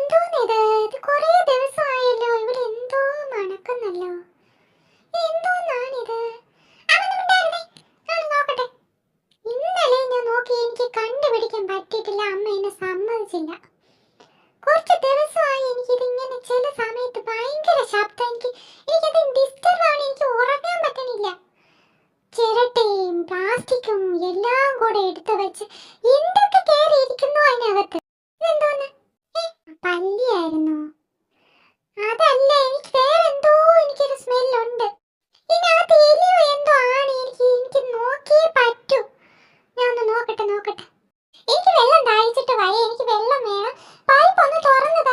എന്തോന്നിത്? ഇത് കുറേ ദിവസമായല്ലോ. ഇവിടെ എന്തോ മണക്കുന്നല്ലോ. എന്തോന്നാണിത്? അതൊന്നും മിണ്ടാതിരുന്നേ. ഞാൻ നോക്കട്ടെ. ഇന്നലെ ഞാൻ നോക്കി, എനിക്ക് കണ്ടുപിടിക്കാൻ പറ്റിയിട്ടില്ല. അമ്മ എന്നെ സമ്മതിച്ചില്ല. കുറച്ച് ദിവസമായി എനിക്കിതിങ്ങനെ ചില സമയത്ത് ഭയങ്കര ശബ്ദം. എനിക്കത് ഡിസ്റ്റർബ് ആണ്. എനിക്ക് ഉറങ്ങാൻ പറ്റണില്ല. ചിരട്ടയും പ്ലാസ്റ്റിക്കും എല്ലാം കൂടെ എടുത്തു വെച്ച് എന്തൊക്കെ കയറി ഇരിക്കുന്നു അതിനകത്ത്. ഇതെന്തോന്ന്? പല്ലിയായിരുന്നു? അതല്ല, എനിക്ക് വേറെന്തോ, എനിക്കൊരു സ്മെല്ലുണ്ട്. ഇതിനകത്ത് എലിയോ എന്തോ ആണ്. എനിക്ക് നോക്കിയേ പറ്റൂ. ഞാൻ ഒന്ന് നോക്കട്ടെ. എനിക്ക് വെള്ളം ദാഹിച്ചിട്ട് വയ്യ. എനിക്ക് വെള്ളം വേണം. പൈപ്പ് ഒന്ന് തുറന്നു